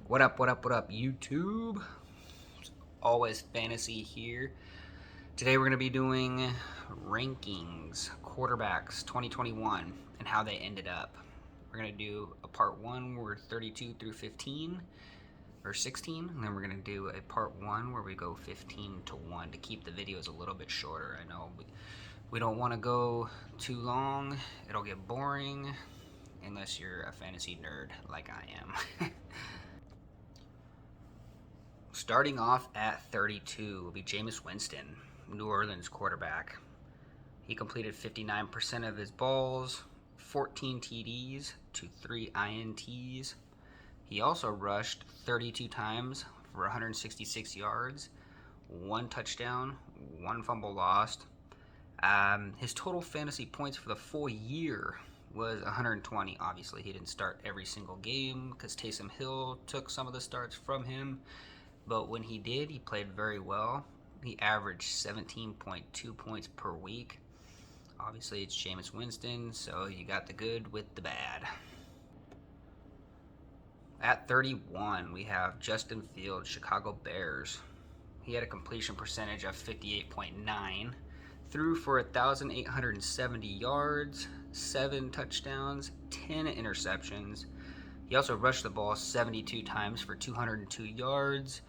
What up, what up, what up, YouTube? Always Fantasy here. Today we're going to be doing rankings, quarterbacks 2021, and how they ended up. We're going to do a part 1 where we're 32 through 15, or 16, and then we're going to do a part 1 where we go 15 to 1 to keep the videos a little bit shorter. I know we don't want to go too long. It'll get boring unless you're a fantasy nerd like I am. Starting off at 32 will be Jameis Winston, New Orleans quarterback. He completed 59% of his balls, 14 TDs to 3 INTs. He also rushed 32 times for 166 yards, 1 touchdown, 1 fumble lost. His total fantasy points for the full year was 120. Obviously, he didn't start every single game because Taysom Hill took some of the starts from him. But when he did, he played very well. He averaged 17.2 points per week. Obviously, it's Jameis Winston, so you got the good with the bad. At 31, we have Justin Fields, Chicago Bears. He had a completion percentage of 58.9, threw for 1,870 yards, 7 touchdowns, 10 interceptions. He also rushed the ball 72 times for 202 yards.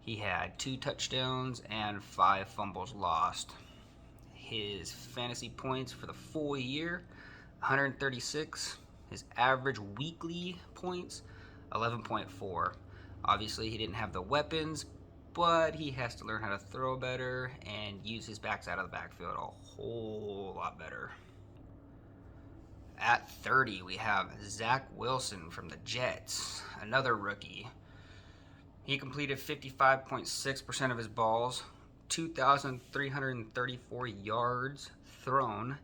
He had 2 touchdowns and 5 fumbles lost. His fantasy points for the full year, 136. His average weekly points, 11.4. Obviously, he didn't have the weapons, but he has to learn how to throw better and use his backs out of the backfield a whole lot better. At 30, we have Zach Wilson from the Jets, another rookie. He completed 55.6% of his balls, 2,334 yards thrown,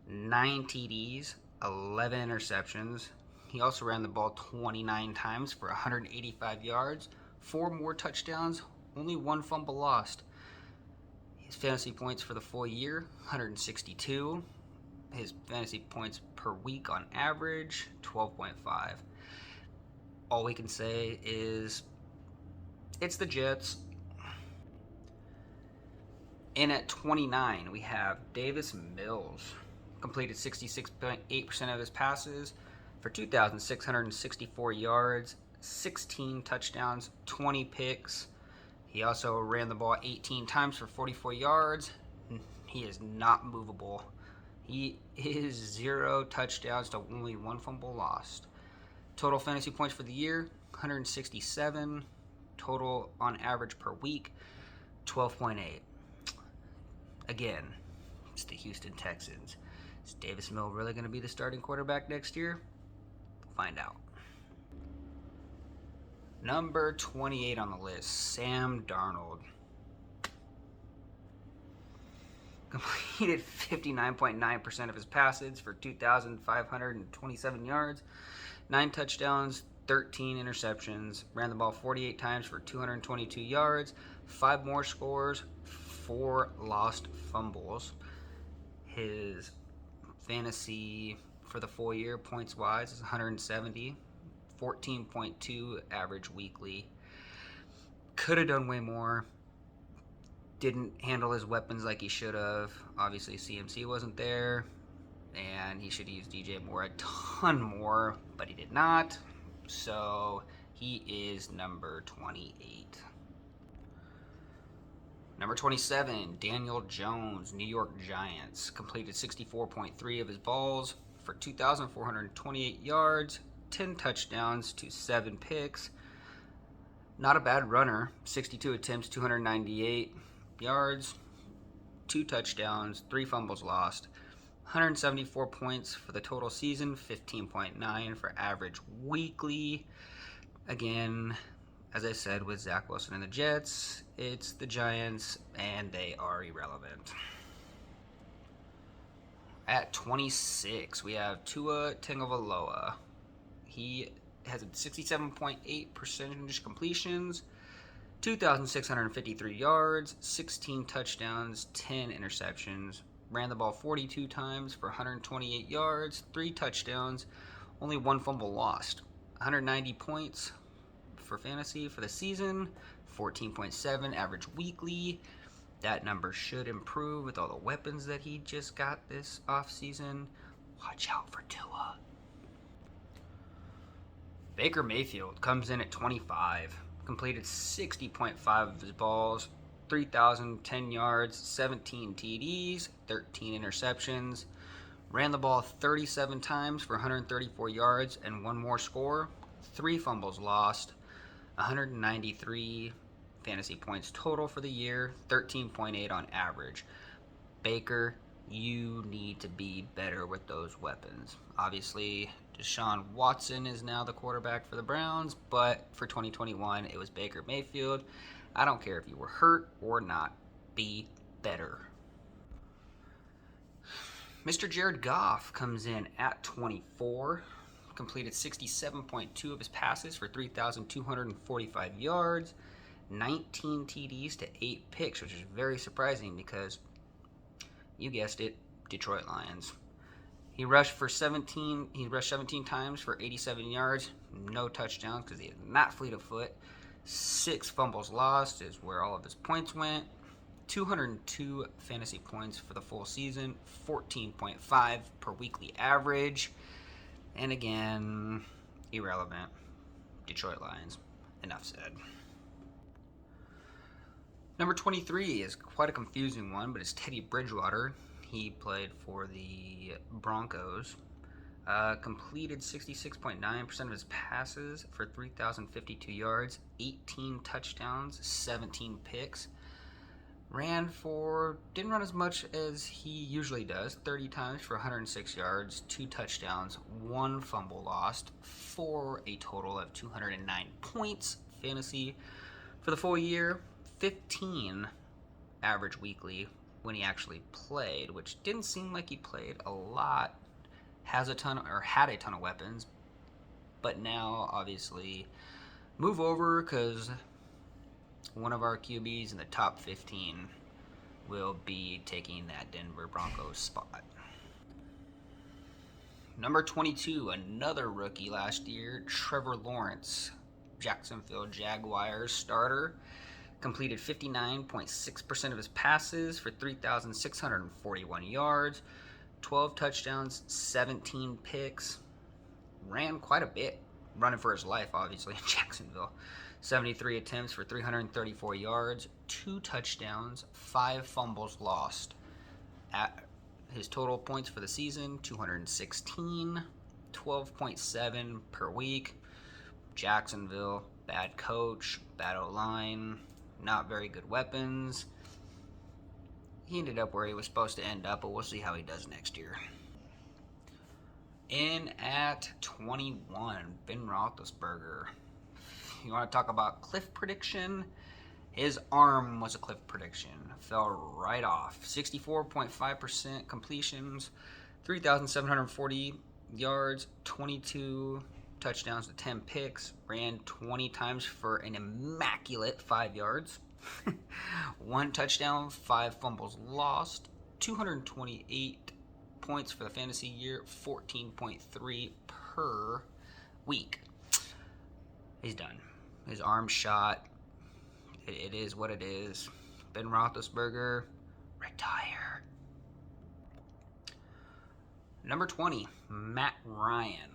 9 TDs, 11 interceptions. He also ran the ball 29 times for 185 yards, 4 more touchdowns, only 1 fumble lost. His fantasy points for the full year, 162. His fantasy points per week on average, 12.5. All we can say is it's the Jets. And at 29, we have Davis Mills. Completed 66.8% of his passes for 2,664 yards, 16 touchdowns, 20 picks. He also ran the ball 18 times for 44 yards. He is not movable. He is 0 touchdowns to only 1 fumble lost. Total fantasy points for the year, 167. Total on average per week, 12.8. Again, it's the Houston Texans. Is Davis Mills really going to be the starting quarterback next year? We'll find out. Number 28 on the list, Sam Darnold. Completed 59.9% of his passes for 2,527 yards, 9 touchdowns, 13 interceptions, ran the ball 48 times for 222 yards, 5 more scores, 4 lost fumbles. His fantasy for the full year, points wise, is 170, 14.2 average weekly. Could have done way more. Didn't handle his weapons like he should have. Obviously, CMC wasn't there, and he should have used DJ Moore a ton more, but he did not. So he is number 28. Number 27, Daniel Jones, New York Giants. Completed 64.3 of his balls for 2,428 yards, 10 touchdowns to 7 picks. Not a bad runner. 62 attempts, 298 yards, 2 touchdowns, 3 fumbles lost. 174 points for the total season, 15.9 for average weekly. Again, as I said with Zach Wilson and the Jets, it's the Giants, and they are irrelevant. At 26, we have Tua Tagovailoa. He has a 67.8% completions, 2,653 yards, 16 touchdowns, 10 interceptions. Ran the ball 42 times for 128 yards, 3 touchdowns, only 1 fumble lost. 190 points, for fantasy for the season, 14.7 average weekly. That number should improve with all the weapons that he just got this offseason. Watch out for Tua. Baker Mayfield comes in at 25, completed 60.5 of his balls, 3,010 yards, 17 TDs, 13 interceptions. Ran the ball 37 times for 134 yards and one more score. 3 fumbles lost. 193 fantasy points total for the year. 13.8 on average. Baker, you need to be better with those weapons. Obviously, Deshaun Watson is now the quarterback for the Browns, but for 2021, it was Baker Mayfield. I don't care if you were hurt or not. Be better. Mr. Jared Goff comes in at 24, completed 67.2 of his passes for 3,245 yards, 19 TDs to 8 picks, which is very surprising because, you guessed it, Detroit Lions. He rushed 17 times for 87 yards, no touchdowns because he is not fleet of foot. 6 fumbles lost is where all of his points went. 202 fantasy points for the full season, 14.5 per weekly average. And again, irrelevant. Detroit Lions. Enough said. Number 23 is quite a confusing one, but it's Teddy Bridgewater. He played for the Broncos. Completed 66.9% of his passes for 3,052 yards, 18 touchdowns, 17 picks. Didn't run as much as he usually does, 30 times for 106 yards, 2 touchdowns, 1 fumble lost, for a total of 209 points fantasy. For the full year, 15 average weekly when he actually played, which didn't seem like he played a lot. Had a ton of weapons, but now obviously move over because one of our QBs in the top 15 will be taking that Denver Broncos spot. Number 22, another rookie last year, Trevor Lawrence, Jacksonville Jaguars starter, completed 59.6% of his passes for 3,641 yards, 12 touchdowns, 17 picks. Ran quite a bit, running for his life, obviously, in Jacksonville. 73 attempts for 334 yards, 2 touchdowns, 5 fumbles lost. At his total points for the season, 216, 12.7 per week. Jacksonville, bad coach, bad O-line, not very good weapons. He ended up where he was supposed to end up, but we'll see how he does next year. In at 21, Ben Roethlisberger. You want to talk about cliff prediction? His arm was a cliff prediction. Fell right off. 64.5% completions, 3,740 yards, 22 touchdowns to 10 picks. Ran 20 times for an immaculate 5 yards. 1 touchdown, 5 fumbles lost. 228 points for the fantasy year, 14.3 per week. He's done. His arm shot. It is what it is. Ben Roethlisberger, retire. Number 20, Matt Ryan.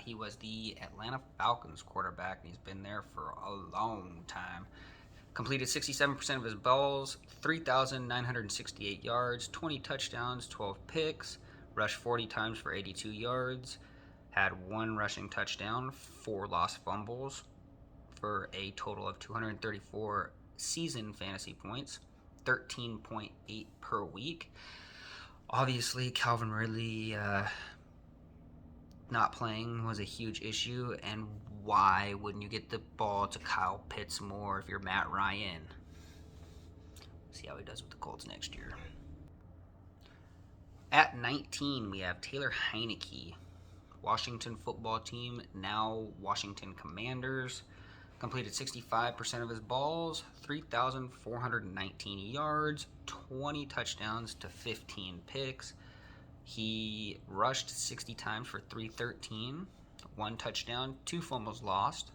He was the Atlanta Falcons quarterback, and he's been there for a long time. Completed 67% of his balls, 3,968 yards, 20 touchdowns, 12 picks, rushed 40 times for 82 yards, had 1 rushing touchdown, 4 lost fumbles, for a total of 234 season fantasy points, 13.8 per week. Obviously, Calvin Ridley not playing was a huge issue, and why wouldn't you get the ball to Kyle Pitts more if you're Matt Ryan? See how he does with the Colts next year. At 19, we have Taylor Heinicke, Washington football team, now Washington Commanders. Completed 65% of his balls, 3,419 yards, 20 touchdowns to 15 picks. He rushed 60 times for 313, 1 touchdown, 2 fumbles lost.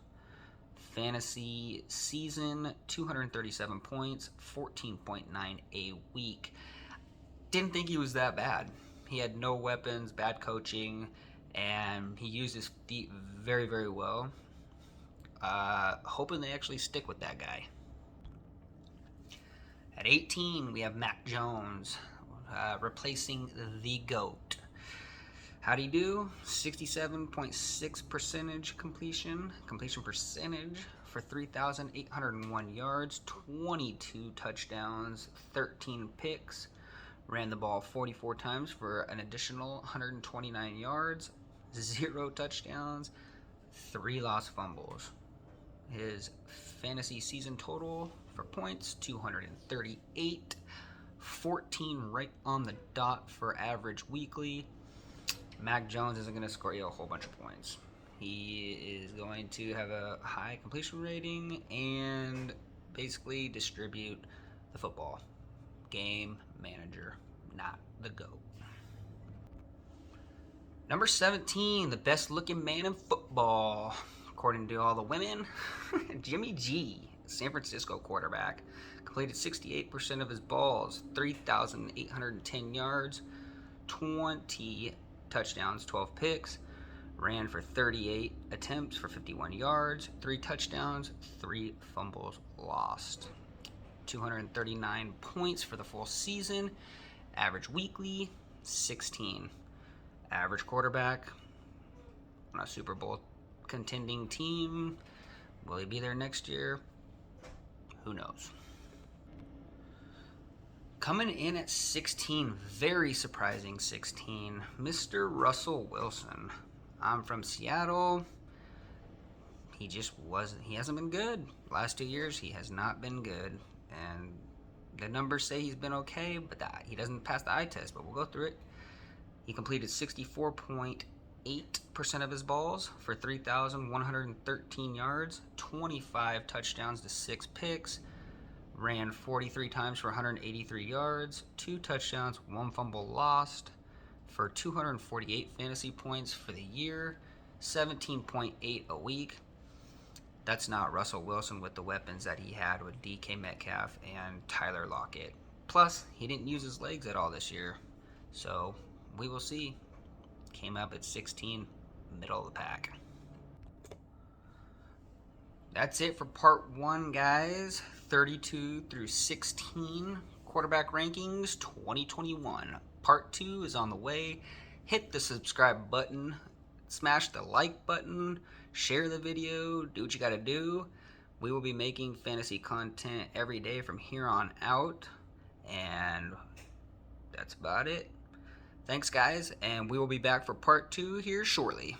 fantasy season, 237 points, 14.9 a week. Didn't think he was that bad. He had no weapons, bad coaching, and he used his feet very, very well. Hoping they actually stick with that guy. At 18, we have Mac Jones, replacing the GOAT. How'd he do? 67.6% completion percentage for 3,801 yards, 22 touchdowns, 13 picks. Ran the ball 44 times for an additional 129 yards, 0 touchdowns, 3 lost fumbles. His fantasy season total for points, 238, 14 right on the dot for average weekly. Mac Jones isn't going to score you a whole bunch of points. He is going to have a high completion rating and basically distribute the football. Game manager, not the GOAT. Number 17, the best looking man in football, according to all the women, Jimmy G, San Francisco quarterback. Completed 68% of his balls, 3,810 yards, 20 touchdowns, 12 picks. Ran for 38 attempts for 51 yards, 3 touchdowns, 3 fumbles lost. 239 points for the full season. Average weekly, 16. Average quarterback on a Super Bowl contending team. Will he be there next year? Who knows? Coming in at 16, very surprising 16, Mr. Russell Wilson. I'm from Seattle. He hasn't been good. Last 2 years, he has not been good. And the numbers say he's been okay, but he doesn't pass the eye test, but we'll go through it. He completed 64.8% of his balls for 3,113 yards, 25 touchdowns to 6 picks. Ran 43 times for 183 yards, 2 touchdowns, 1 fumble lost for 248 fantasy points for the year, 17.8 a week. That's not Russell Wilson with the weapons that he had with DK Metcalf and Tyler Lockett. Plus, he didn't use his legs at all this year. So, we will see. Came up at 16, middle of the pack. That's it for part 1, guys. 32 through 16 quarterback rankings 2021. Part 2 is on the way. Hit the subscribe button, smash the like button, share the video, do what you gotta do. We will be making fantasy content every day from here on out, and that's about it. Thanks, guys, and we will be back for part 2 here shortly.